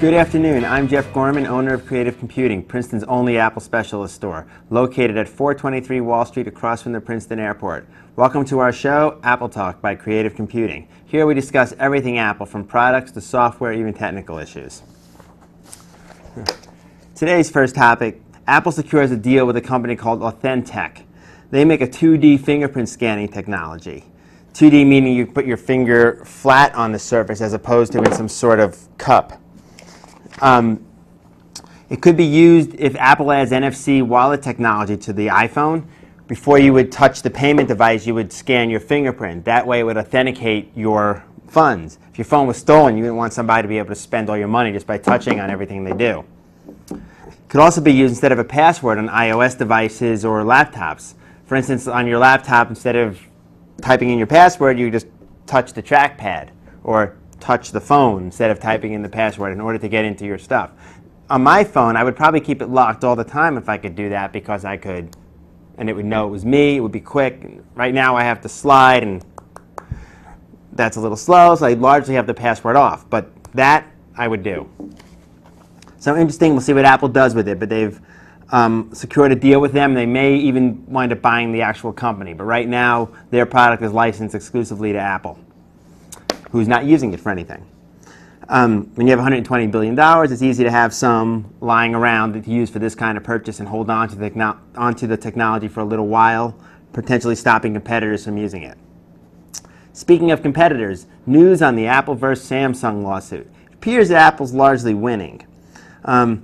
Good afternoon. I'm Jeff Gorman, owner of Creative Computing, Princeton's only Apple specialist store, located at 423 Wall Street across from the Princeton Airport. Welcome to our show, Apple Talk by Creative Computing. Here we discuss everything Apple, from products to software, even technical issues. Today's first topic, Apple secures a deal with a company called Authentech. They make a 2D fingerprint scanning technology. 2D meaning you put your finger flat on the surface as opposed to in some sort of cup. It could be used if Apple adds NFC wallet technology to the iPhone. Before you would touch the payment device, you would scan your fingerprint. That way it would authenticate your funds. If your phone was stolen, you didn't want somebody to be able to spend all your money just by touching on everything they do. It could also be used instead of a password on iOS devices or laptops. For instance, on your laptop, instead of typing in your password, you just touch the trackpad or touch the phone instead of typing in the password in order to get into your stuff. On my phone, I would probably keep it locked all the time if I could do that, because I could, and it would know it was me, it would be quick. Right now I have to slide, and that's a little slow, so I largely have the password off, but that I would do. So interesting, we'll see what Apple does with it, but they've secured a deal with them. They may even wind up buying the actual company, but right now their product is licensed exclusively to Apple, who's not using it for anything. When you have $120 billion, it's easy to have some lying around to use for this kind of purchase and hold on to the technology for a little while, potentially stopping competitors from using it. Speaking of competitors, news on the Apple versus Samsung lawsuit. It appears that Apple's largely winning. A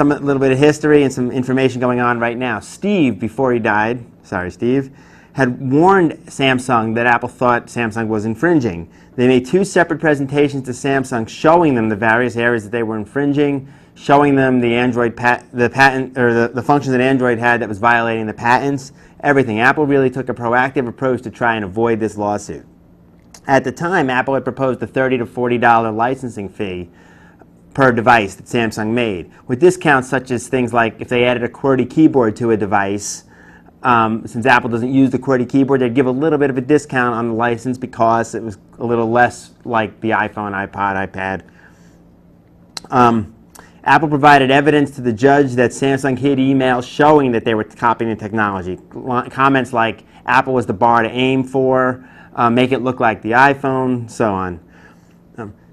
little bit of history and some information going on right now. Steve, before he died, sorry Steve, had warned Samsung that Apple thought Samsung was infringing. They made two separate presentations to Samsung showing them the various areas that they were infringing, showing them the Android the functions that Android had that was violating the patents, everything. Apple really took a proactive approach to try and avoid this lawsuit. At the time, Apple had proposed a $30 to $40 licensing fee per device that Samsung made, with discounts such as things like if they added a QWERTY keyboard to a device. Since Apple doesn't use the QWERTY keyboard, they'd give a little bit of a discount on the license because it was a little less like the iPhone, iPod, iPad. Apple provided evidence to the judge that Samsung hid emails showing that they were copying the technology. Comments like, Apple was the bar to aim for, make it look like the iPhone, so on.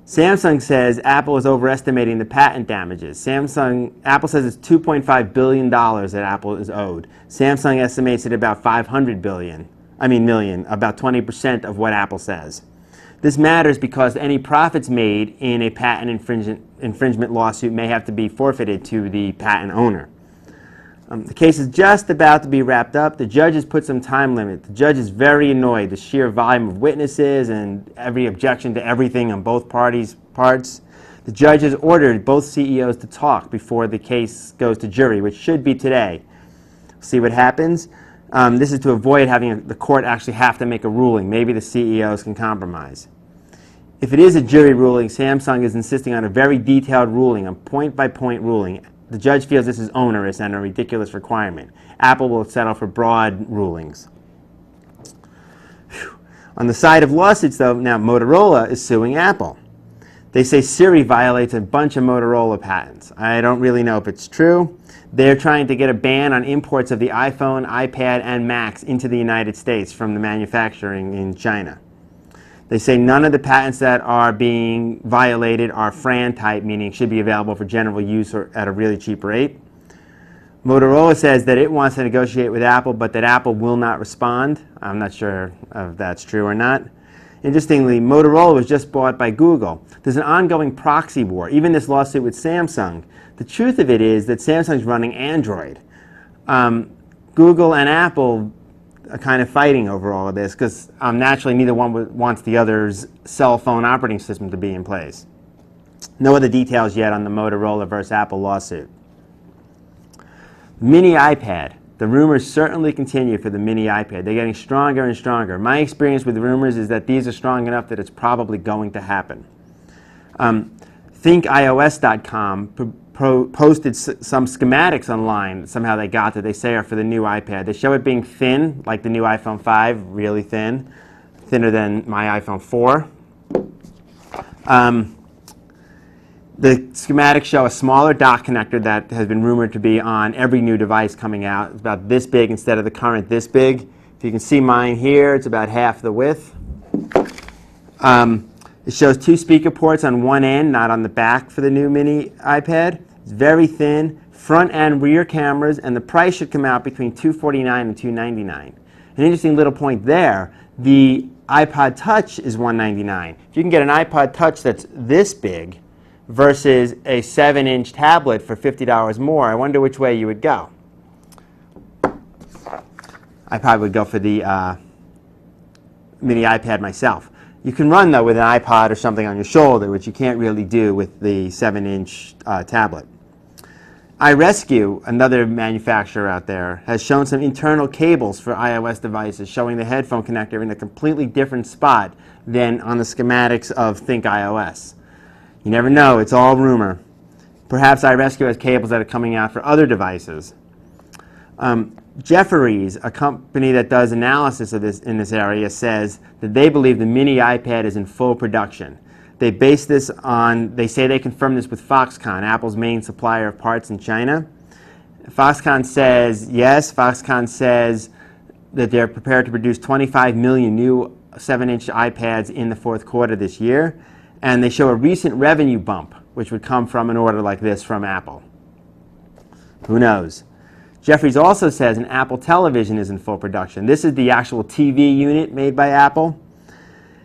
Samsung says Apple is overestimating the patent damages. Apple says it's $2.5 billion that Apple is owed. Samsung estimates it about million, about 20% of what Apple says. This matters because any profits made in a patent infringement lawsuit may have to be forfeited to the patent owner. The case is just about to be wrapped up. The judge has put some time limit. The judge is very annoyed. The sheer volume of witnesses and every objection to everything on both parties' parts. The judge has ordered both CEOs to talk before the case goes to jury, which should be today. See what happens. This is to avoid having the court actually have to make a ruling. Maybe the CEOs can compromise. If it is a jury ruling, Samsung is insisting on a very detailed ruling, a point-by-point ruling. The judge feels this is onerous and a ridiculous requirement. Apple will settle for broad rulings. On the side of lawsuits, though, now Motorola is suing Apple. They say Siri violates a bunch of Motorola patents. I don't really know if it's true. They're trying to get a ban on imports of the iPhone, iPad, and Macs into the United States from the manufacturing in China. They say none of the patents that are being violated are FRAN type, meaning should be available for general use or at a really cheap rate. Motorola says that it wants to negotiate with Apple, but that Apple will not respond. I'm not sure if that's true or not. Interestingly, Motorola was just bought by Google. There's an ongoing proxy war, even this lawsuit with Samsung. The truth of it is that Samsung's running Android. Google and Apple are kind of fighting over all of this because naturally neither one wants the other's cell phone operating system to be in place. No other details yet on the Motorola versus Apple lawsuit. Mini iPad. The rumors certainly continue for the mini iPad. They're getting stronger and stronger. My experience with rumors is that these are strong enough that it's probably going to happen. ThinkIOS.com posted some schematics online. Somehow they got that they say are for the new iPad. They show it being thin, like the new iPhone 5, really thin, thinner than my iPhone 4. The schematics show a smaller dock connector that has been rumored to be on every new device coming out. It's about this big instead of the current this big. If you can see mine here, it's about half the width. It shows 2 speaker ports on one end, not on the back for the new mini iPad. It's very thin, front and rear cameras, and the price should come out between $249 and $299. An interesting little point there, the iPod Touch is $199. If you can get an iPod Touch that's this big versus a 7-inch tablet for $50 more, I wonder which way you would go. I probably would go for the mini iPad myself. You can run, though, with an iPod or something on your shoulder, which you can't really do with the 7-inch tablet. iRescue, another manufacturer out there, has shown some internal cables for iOS devices, showing the headphone connector in a completely different spot than on the schematics of Think iOS. You never know, it's all rumor. Perhaps iRescue has cables that are coming out for other devices. Jefferies, a company that does analysis of this in this area, says that they believe the mini iPad is in full production. They base this on, they say they confirmed this with Foxconn, Apple's main supplier of parts in China. Foxconn says yes. Foxconn says that they're prepared to produce 25 million new 7-inch iPads in the 4th quarter this year. And they show a recent revenue bump, which would come from an order like this from Apple. Who knows? Jefferies also says an Apple television is in full production. This is the actual TV unit made by Apple.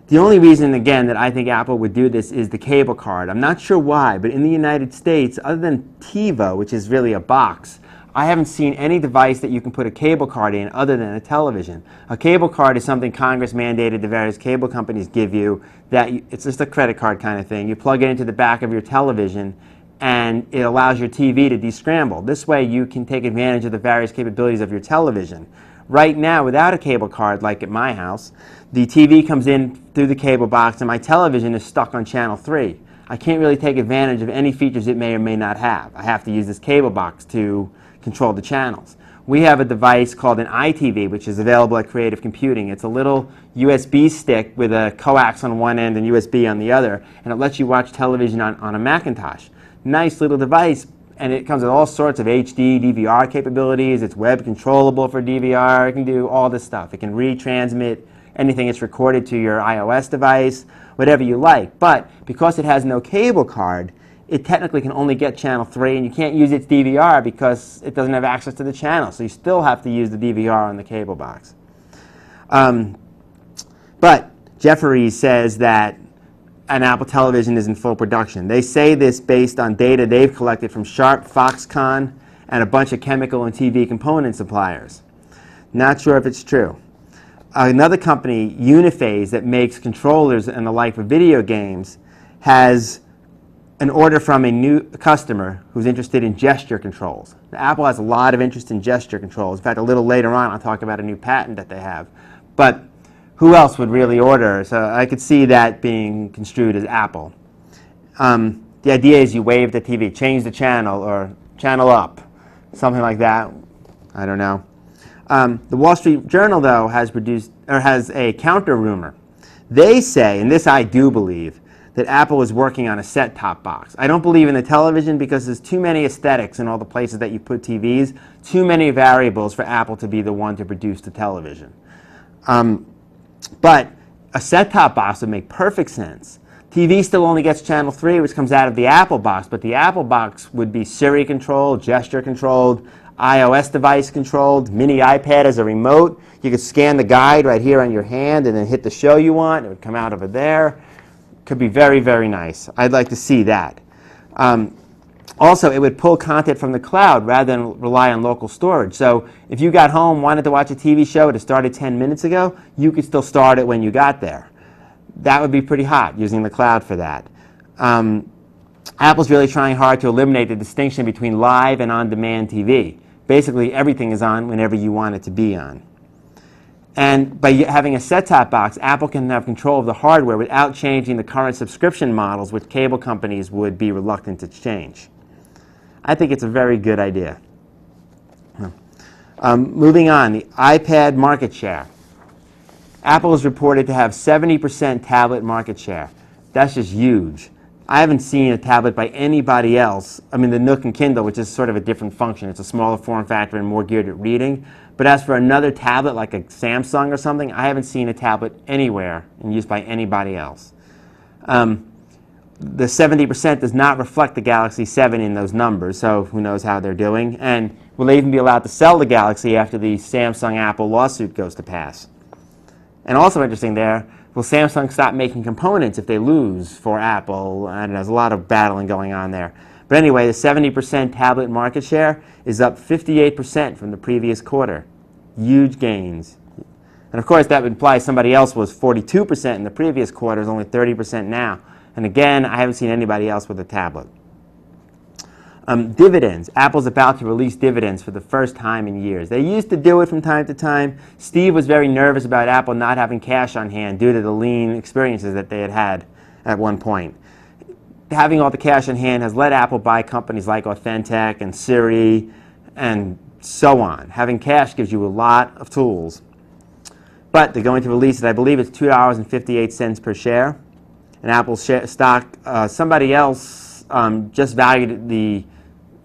The only reason, again, that I think Apple would do this is the cable card. I'm not sure why, but in the United States, other than TiVo, which is really a box, I haven't seen any device that you can put a cable card in other than a television. A cable card is something Congress mandated the various cable companies give you. It's just a credit card kind of thing. You plug it into the back of your television, and it allows your TV to descramble. This way you can take advantage of the various capabilities of your television. Right now, without a cable card, like at my house, the TV comes in through the cable box and my television is stuck on channel 3. I can't really take advantage of any features it may or may not have. I have to use this cable box to control the channels. We have a device called an iTV, which is available at Creative Computing. It's a little USB stick with a coax on one end and USB on the other, and it lets you watch television on a Macintosh. Nice little device, and it comes with all sorts of HD, DVR capabilities. It's web controllable for DVR. It can do all this stuff. It can retransmit anything it's recorded to your iOS device, whatever you like. But because it has no cable card, it technically can only get channel 3, and you can't use its DVR because it doesn't have access to the channel. So you still have to use the DVR on the cable box. But Jefferies says that an Apple television is in full production. They say this based on data they've collected from Sharp, Foxconn, and a bunch of chemical and TV component suppliers. Not sure if it's true. Another company, Uniphase, that makes controllers and the like for video games, has an order from a new customer who's interested in gesture controls. Now, Apple has a lot of interest in gesture controls. In fact, a little later on, I'll talk about a new patent that they have. But who else would really order? So I could see that being construed as Apple. The idea is you wave the TV, change the channel, or channel up, something like that. I don't know. The Wall Street Journal, though, has a counter rumor. They say, and this I do believe, that Apple is working on a set-top box. I don't believe in the television because there's too many aesthetics in all the places that you put TVs, too many variables for Apple to be the one to produce the television. But a set-top box would make perfect sense. TV still only gets channel 3, which comes out of the Apple box, but the Apple box would be Siri controlled, gesture controlled, iOS device controlled, mini iPad as a remote. You could scan the guide right here on your hand and then hit the show you want. It would come out over there. Could be very, very nice. I'd like to see that. Also, it would pull content from the cloud rather than rely on local storage. So if you got home, wanted to watch a TV show, it started 10 minutes ago, you could still start it when you got there. That would be pretty hot, using the cloud for that. Apple's really trying hard to eliminate the distinction between live and on-demand TV. Basically, everything is on whenever you want it to be on. And by having a set-top box, Apple can have control of the hardware without changing the current subscription models, which cable companies would be reluctant to change. I think it's a very good idea. Moving on, the iPad market share. Apple is reported to have 70% tablet market share. That's just huge. I haven't seen a tablet by anybody else. I mean, the Nook and Kindle, which is sort of a different function. It's a smaller form factor and more geared at reading. But as for another tablet like a Samsung or something, I haven't seen a tablet anywhere in use by anybody else. The 70% does not reflect the Galaxy 7 in those numbers, so who knows how they're doing. And will they even be allowed to sell the Galaxy after the Samsung-Apple lawsuit goes to pass? And also interesting there, will Samsung stop making components if they lose for Apple? And there's a lot of battling going on there. But anyway, the 70% tablet market share is up 58% from the previous quarter. Huge gains. And of course, that would imply somebody else was 42% in the previous quarter, is only 30% now. And again, I haven't seen anybody else with a tablet. Dividends. Apple's about to release dividends for the first time in years. They used to do it from time to time. Steve was very nervous about Apple not having cash on hand due to the lean experiences that they had had at one point. Having all the cash on hand has let Apple buy companies like Authentech and Siri and so on. Having cash gives you a lot of tools. But they're going to release it. I believe it's $2.58 per share. And Apple stock, somebody else just valued the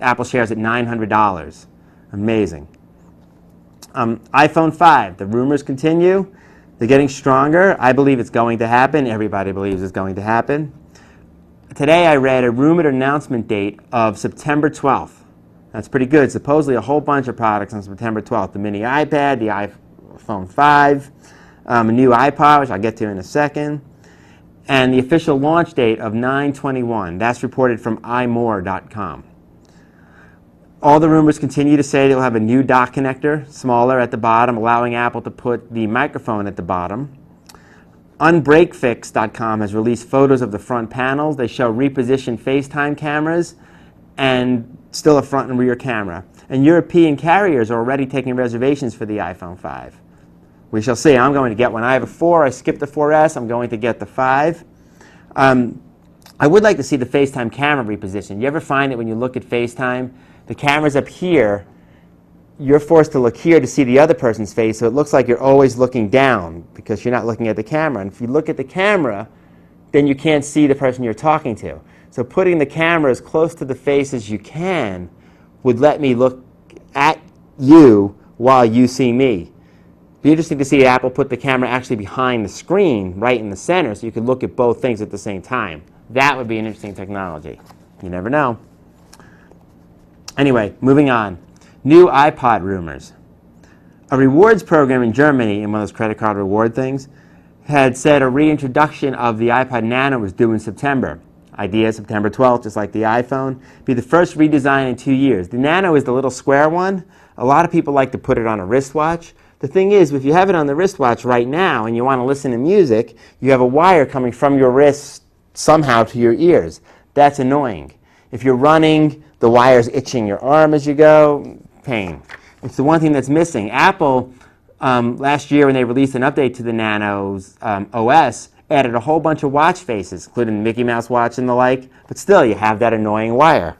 Apple shares at $900. Amazing. iPhone 5, the rumors continue. They're getting stronger. I believe it's going to happen. Everybody believes it's going to happen. Today I read a rumored announcement date of September 12th. That's pretty good. Supposedly a whole bunch of products on September 12th. The mini iPad, the iPhone 5, a new iPod, which I'll get to in a second, and the official launch date of 9/21. That's reported from imore.com. All the rumors continue to say they'll have a new dock connector, smaller at the bottom, allowing Apple to put the microphone at the bottom. Unbreakfix.com has released photos of the front panels. They show repositioned FaceTime cameras and still a front and rear camera. And European carriers are already taking reservations for the iPhone 5. We shall see. I'm going to get one. I have a 4. I skipped the 4S. I'm going to get the 5. I would like to see the FaceTime camera repositioned. You ever find that when you look at FaceTime, the camera's up here, you're forced to look here to see the other person's face, so it looks like you're always looking down because you're not looking at the camera. And if you look at the camera, then you can't see the person you're talking to. So putting the camera as close to the face as you can would let me look at you while you see me. It'd be interesting to see Apple put the camera actually behind the screen, right in the center, so you could look at both things at the same time. That would be an interesting technology. You never know. Anyway, moving on. New iPod rumors. A rewards program in Germany, in one of those credit card reward things, had said a reintroduction of the iPod Nano was due in September. Idea September 12th, just like the iPhone. Be the first redesign in 2 years. The Nano is the little square one. A lot of people like to put it on a wristwatch. The thing is, if you have it on the wristwatch right now and you want to listen to music, you have a wire coming from your wrist somehow to your ears. That's annoying. If you're running, the wire's itching your arm as you go. Pain. It's the one thing that's missing. Apple, last year when they released an update to the Nano's OS, added a whole bunch of watch faces, including the Mickey Mouse watch and the like, but still you have that annoying wire.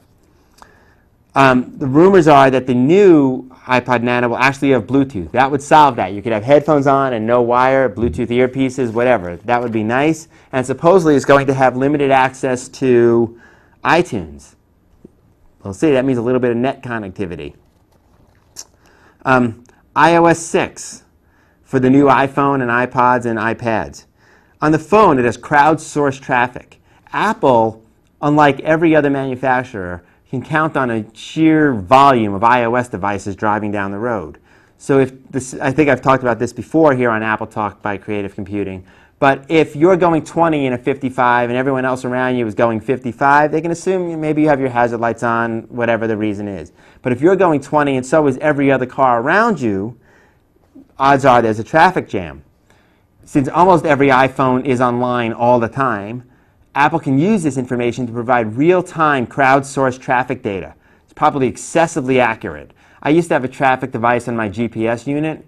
The rumors are that the new iPod Nano will actually have Bluetooth. That would solve that. You could have headphones on and no wire, Bluetooth earpieces, whatever. That would be nice. And supposedly it's going to have limited access to iTunes. We'll see. That means a little bit of net connectivity. iOS 6 for the new iPhone and iPods and iPads. On the phone, it has crowdsourced traffic. Apple, unlike every other manufacturer, can count on a sheer volume of iOS devices driving down the road. So if this, I think I've talked about this before here on Apple Talk by Creative Computing, but if you're going 20 in a 55 and everyone else around you is going 55, they can assume maybe you have your hazard lights on, whatever the reason is. But if you're going 20 and so is every other car around you, odds are there's a traffic jam. Since almost every iPhone is online all the time, Apple can use this information to provide real-time crowdsourced traffic data. It's probably excessively accurate. I used to have a traffic device on my GPS unit.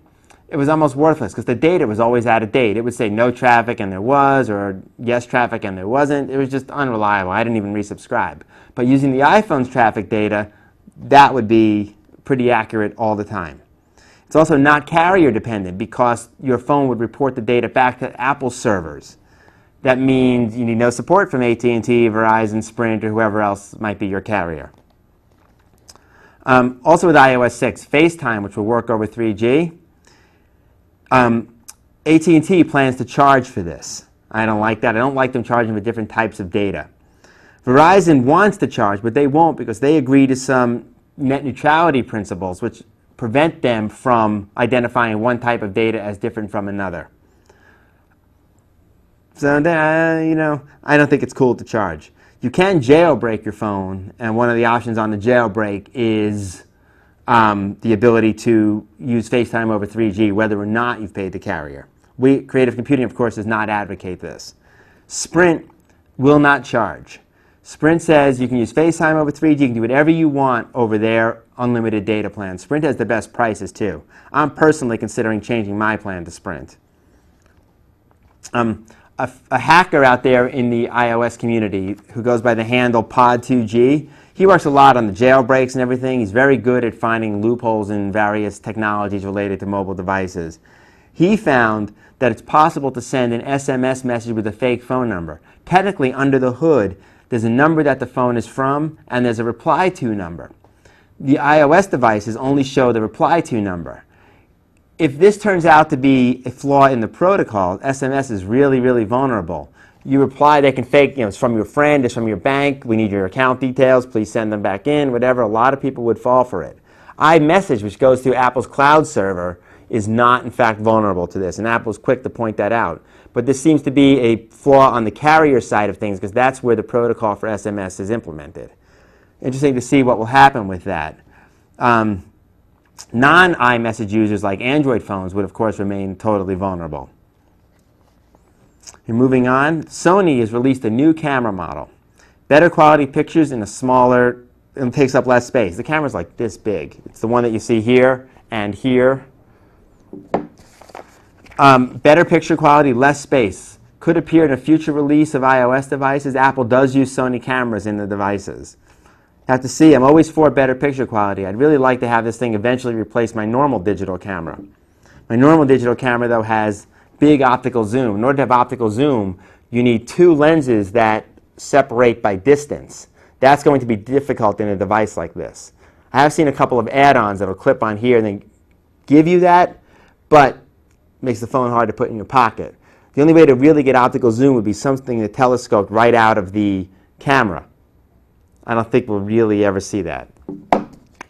It was almost worthless because the data was always out of date. It would say no traffic and there was, or yes traffic and there wasn't. It was just unreliable. I didn't even resubscribe. But using the iPhone's traffic data, that would be pretty accurate all the time. It's also not carrier dependent because your phone would report the data back to Apple servers. that means you need no support from AT&T, Verizon, Sprint, or whoever else might be your carrier. Also with iOS 6, FaceTime, which will work over 3G, AT&T plans to charge for this. I don't like that. I don't like them charging for different types of data. Verizon wants to charge, but they won't because they agree to some net neutrality principles which prevent them from identifying one type of data as different from another. So, I don't think it's cool to charge. You can jailbreak your phone, and one of the options on the jailbreak is the ability to use FaceTime over 3G, whether or not you've paid the carrier. Creative Computing, of course, does not advocate this. Sprint will not charge. Sprint says you can use FaceTime over 3G, you can do whatever you want over their unlimited data plan. Sprint has the best prices, too. I'm personally considering changing my plan to Sprint. A hacker out there in the iOS community who goes by the handle Pod2G, he works a lot on the jailbreaks and everything. He's very good at finding loopholes in various technologies related to mobile devices. He found that it's possible to send an SMS message with a fake phone number. Technically, under the hood, there's a number that the phone is from, and there's a reply to number. The iOS devices only show the reply to number. If this turns out to be a flaw in the protocol, SMS is really, really vulnerable. You reply, they can fake, it's from your friend, it's from your bank, we need your account details, please send them back in, whatever. A lot of people would fall for it. iMessage, which goes through Apple's cloud server, is not, in fact, vulnerable to this, and Apple's quick to point that out. But this seems to be a flaw on the carrier side of things because that's where the protocol for SMS is implemented. Interesting to see what will happen with that. Non-iMessage users like Android phones would, of course, remain totally vulnerable. And moving on, Sony has released a new camera model. Better quality pictures in a smaller, and takes up less space. The camera's like this big. It's the one that you see here and here. Better picture quality, less space. Could appear in a future release of iOS devices. Apple does use Sony cameras in the devices. Have to see, I'm always for better picture quality. I'd really like to have this thing eventually replace my normal digital camera. My normal digital camera, though, has big optical zoom. In order to have optical zoom, you need two lenses that separate by distance. That's going to be difficult in a device like this. I have seen a couple of add-ons that will clip on here and then give you that, but it makes the phone hard to put in your pocket. The only way to really get optical zoom would be something that telescoped right out of the camera. I don't think we'll really ever see that.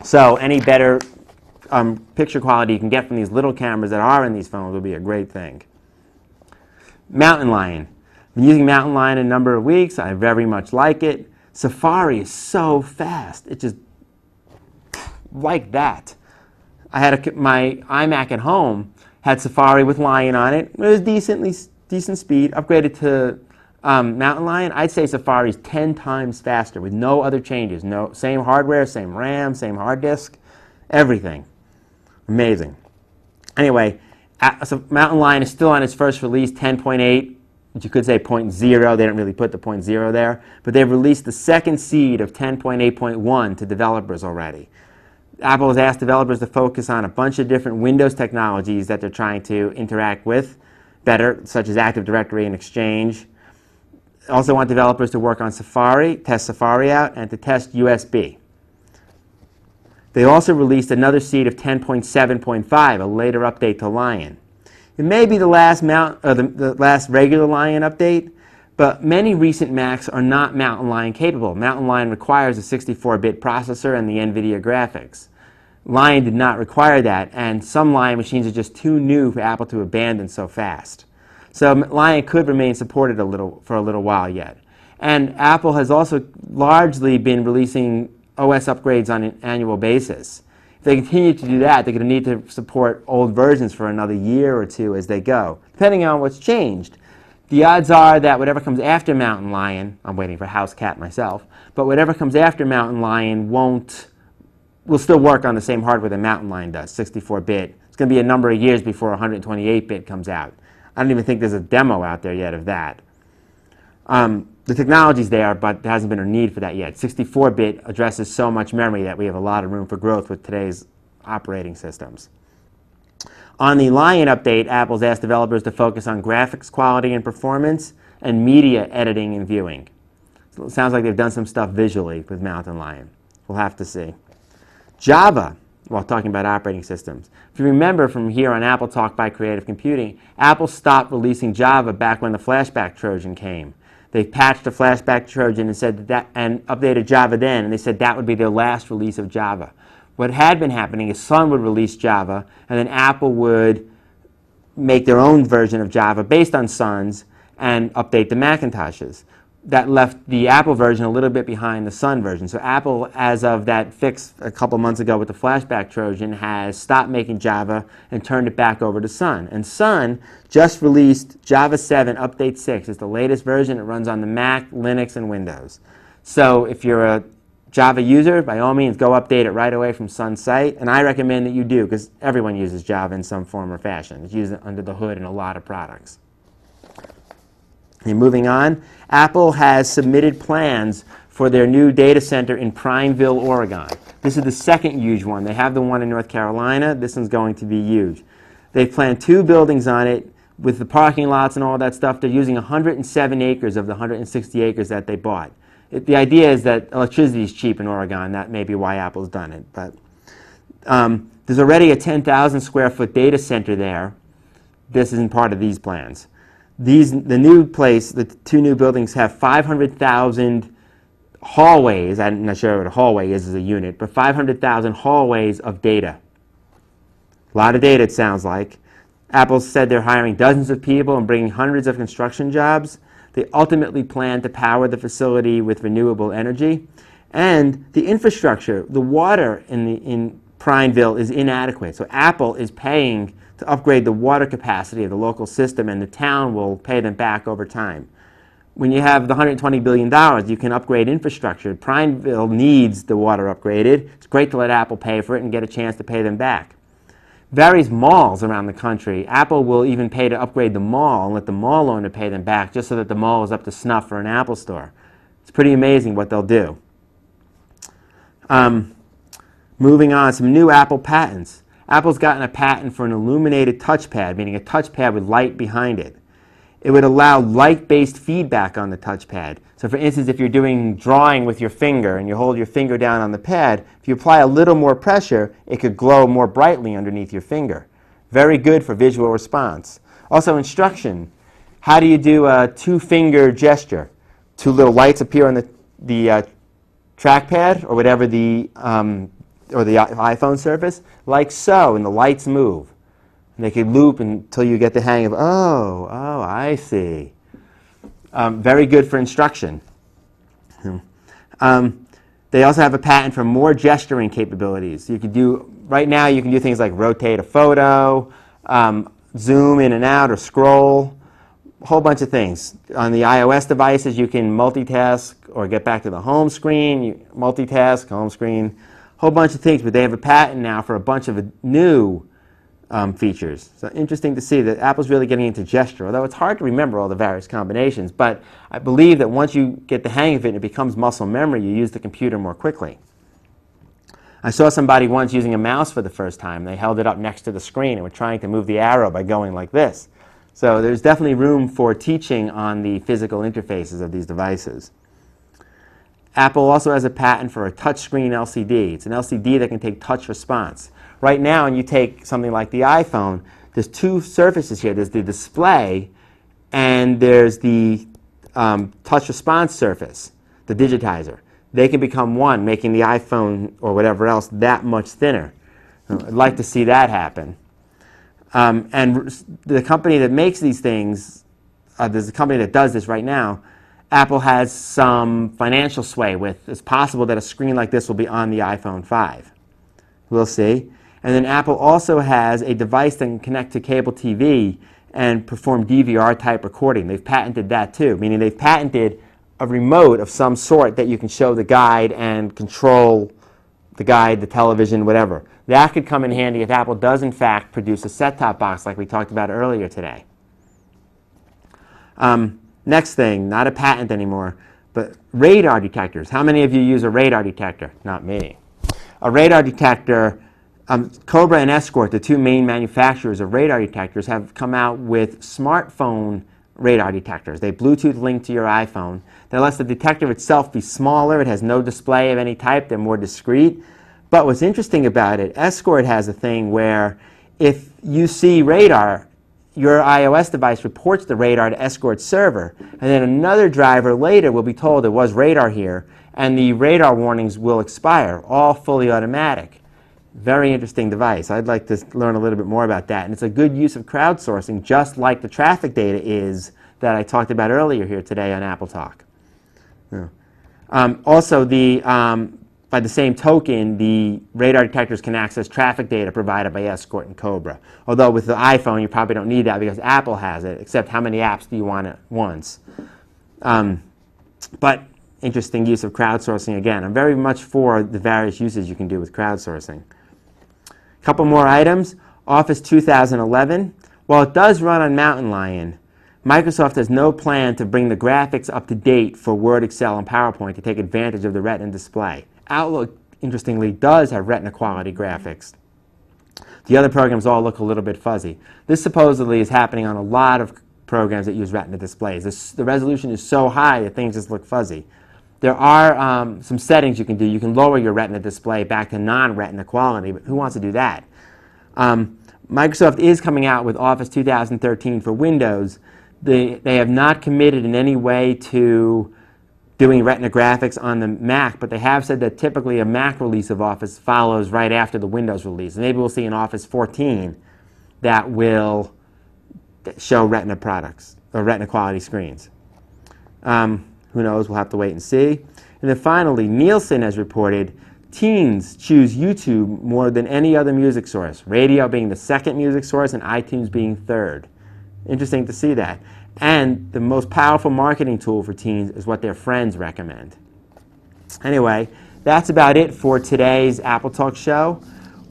So any better picture quality you can get from these little cameras that are in these phones will be a great thing. Mountain Lion. I've been using Mountain Lion a number of weeks. I very much like it. Safari is so fast. It's just like that. I had my iMac at home, had Safari with Lion on it. It was decent speed. Upgraded to Mountain Lion. I'd say Safari's 10 times faster with no other changes. No, same hardware, same RAM, same hard disk, everything. Amazing. Anyway, so Mountain Lion is still on its first release, 10.8, which you could say 0.0. They don't really put the 0.0 there. But they've released the second seed of 10.8.1 to developers already. Apple has asked developers to focus on a bunch of different Windows technologies that they're trying to interact with better, such as Active Directory and Exchange. Also want developers to work on Safari, test Safari out, and to test USB. They also released another seed of 10.7.5, a later update to Lion. It may be the last the last regular Lion update, but many recent Macs are not Mountain Lion capable. Mountain Lion requires a 64-bit processor and the NVIDIA graphics. Lion did not require that, and some Lion machines are just too new for Apple to abandon so fast. So Lion could remain supported for a little while yet. And Apple has also largely been releasing OS upgrades on an annual basis. If they continue to do that, they're going to need to support old versions for another year or two as they go, depending on what's changed. The odds are that whatever comes after Mountain Lion, I'm waiting for House Cat myself, but whatever comes after Mountain Lion will still work on the same hardware that Mountain Lion does, 64-bit. It's going to be a number of years before 128-bit comes out. I don't even think there's a demo out there yet of that. The technology's there, but there hasn't been a need for that yet. 64-bit addresses so much memory that we have a lot of room for growth with today's operating systems. On the Lion update, Apple's asked developers to focus on graphics quality and performance, and media editing and viewing. So it sounds like they've done some stuff visually with Mountain Lion. We'll have to see. Java, while talking about operating systems. If you remember from here on Apple Talk by Creative Computing, Apple stopped releasing Java back when the Flashback Trojan came. They patched the Flashback Trojan and said and updated Java then, and they said that would be their last release of Java. What had been happening is Sun would release Java, and then Apple would make their own version of Java based on Sun's and update the Macintoshes. That left the Apple version a little bit behind the Sun version. So Apple, as of that fix a couple months ago with the Flashback Trojan, has stopped making Java and turned it back over to Sun. And Sun just released Java 7 Update 6. It's the latest version. It runs on the Mac, Linux, and Windows. So if you're a Java user, by all means, go update it right away from Sun's site. And I recommend that you do, because everyone uses Java in some form or fashion. It's used under the hood in a lot of products. And moving on, Apple has submitted plans for their new data center in Prineville, Oregon. This is the second huge one. They have the one in North Carolina. This one's going to be huge. They've planned 2 buildings on it with the parking lots and all that stuff. They're using 107 acres of the 160 acres that they bought. The idea is that electricity is cheap in Oregon. That may be why Apple's done it. But there's already a 10,000 square foot data center there. This isn't part of these plans. The new place, the 2 new buildings have 500,000 hallways. I'm not sure what a hallway is as a unit, but 500,000 hallways of data. A lot of data, it sounds like. Apple said they're hiring dozens of people and bringing hundreds of construction jobs. They ultimately plan to power the facility with renewable energy. And the infrastructure, the water in Prineville is inadequate. So Apple is paying to upgrade the water capacity of the local system, and the town will pay them back over time. When you have the $120 billion, you can upgrade infrastructure. Prineville needs the water upgraded. It's great to let Apple pay for it and get a chance to pay them back. Various malls around the country, Apple will even pay to upgrade the mall and let the mall owner pay them back just so that the mall is up to snuff for an Apple store. It's pretty amazing what they'll do. Moving on, some new Apple patents. Apple's gotten a patent for an illuminated touchpad, meaning a touchpad with light behind it. It would allow light-based feedback on the touchpad. So for instance, if you're doing drawing with your finger and you hold your finger down on the pad, if you apply a little more pressure, it could glow more brightly underneath your finger. Very good for visual response. Also instruction. How do you do a 2-finger gesture? 2 little lights appear on the trackpad or whatever or the iPhone surface, like so, and the lights move. And they can loop until you get the hang of, oh, I see. Very good for instruction. They also have a patent for more gesturing capabilities. Right now you can do things like rotate a photo, zoom in and out or scroll, a whole bunch of things. On the iOS devices you can multitask or get back to the home screen, multitask, home screen, whole bunch of things, but they have a patent now for a bunch of new features. So interesting to see that Apple's really getting into gesture, although it's hard to remember all the various combinations. But I believe that once you get the hang of it and it becomes muscle memory, you use the computer more quickly. I saw somebody once using a mouse for the first time. They held it up next to the screen and were trying to move the arrow by going like this. So there's definitely room for teaching on the physical interfaces of these devices. Apple also has a patent for a touchscreen LCD. It's an LCD that can take touch response. Right now, when you take something like the iPhone, there's 2 surfaces here. There's the display and there's the touch response surface, the digitizer. They can become one, making the iPhone or whatever else that much thinner. I'd like to see that happen. And the company that makes these things, there's a company that does this right now, Apple has some financial sway with. It's possible that a screen like this will be on the iPhone 5. We'll see. And then Apple also has a device that can connect to cable TV and perform DVR type recording. They've patented that too, meaning they've patented a remote of some sort that you can show the guide and control the guide, the television, whatever. That could come in handy if Apple does in fact produce a set-top box like we talked about earlier today. Next thing, not a patent anymore, but radar detectors. How many of you use a radar detector? Not me. A radar detector, Cobra and Escort, the 2 main manufacturers of radar detectors, have come out with smartphone radar detectors. They Bluetooth link to your iPhone. That lets the detector itself be smaller. It has no display of any type. They're more discreet. But what's interesting about it, Escort has a thing where if you see radar, your iOS device reports the radar to Escort's server, and then another driver later will be told there was radar here, and the radar warnings will expire, all fully automatic. Very interesting device. I'd like to learn a little bit more about that. And it's a good use of crowdsourcing, just like the traffic data is that I talked about earlier here today on Apple Talk. Yeah. Also, by the same token, the radar detectors can access traffic data provided by Escort and Cobra. Although with the iPhone, you probably don't need that because Apple has it, except how many apps do you want at once? But interesting use of crowdsourcing again. I'm very much for the various uses you can do with crowdsourcing. A couple more items. Office 2011. While it does run on Mountain Lion, Microsoft has no plan to bring the graphics up to date for Word, Excel, and PowerPoint to take advantage of the Retina display. Outlook, interestingly, does have Retina quality graphics. The other programs all look a little bit fuzzy. This supposedly is happening on a lot of programs that use Retina displays. The resolution is so high that things just look fuzzy. There are some settings you can do. You can lower your Retina display back to non-Retina quality, but who wants to do that? Microsoft is coming out with Office 2013 for Windows. They have not committed in any way to doing Retina graphics on the Mac, but they have said that typically a Mac release of Office follows right after the Windows release. And maybe we'll see an Office 14 that will show Retina products, or Retina quality screens. Who knows? We'll have to wait and see. And then finally, Nielsen has reported teens choose YouTube more than any other music source, radio being the second music source and iTunes being third. Interesting to see that. And the most powerful marketing tool for teens is what their friends recommend. Anyway, that's about it for today's Apple Talk show.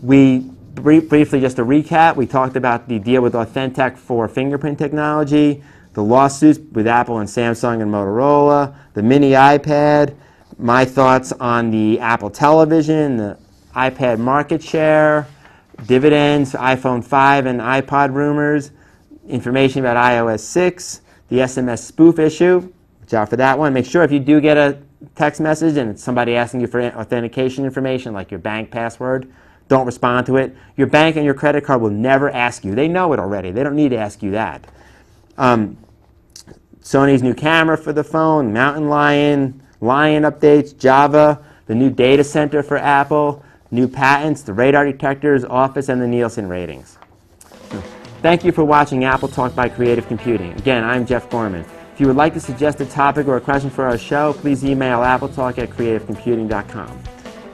Briefly, just to recap, we talked about the deal with Authentech for fingerprint technology, the lawsuits with Apple and Samsung and Motorola, the mini iPad, my thoughts on the Apple television, the iPad market share, dividends, iPhone 5 and iPod rumors, information about iOS 6, the SMS spoof issue. Watch out for that one. Make sure if you do get a text message and it's somebody asking you for authentication information like your bank password, don't respond to it. Your bank and your credit card will never ask you. They know it already. They don't need to ask you that. Sony's new camera for the phone, Mountain Lion, Lion updates, Java, the new data center for Apple, new patents, the radar detectors, Office, and the Nielsen ratings. Thank you for watching Apple Talk by Creative Computing. Again, I'm Jeff Gorman. If you would like to suggest a topic or a question for our show, please email appletalk@creativecomputing.com.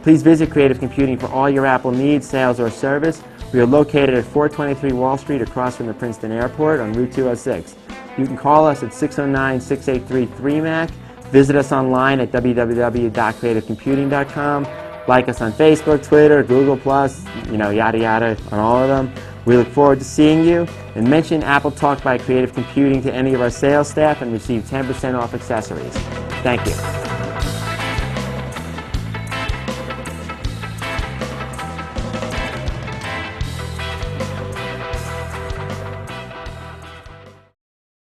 Please visit Creative Computing for all your Apple needs, sales, or service. We are located at 423 Wall Street across from the Princeton Airport on Route 206. You can call us at 609-683-3MAC. Visit us online at www.creativecomputing.com. Like us on Facebook, Twitter, Google+, yada yada, on all of them. We look forward to seeing you. And mention Apple Talk by Creative Computing to any of our sales staff and receive 10% off accessories. Thank you.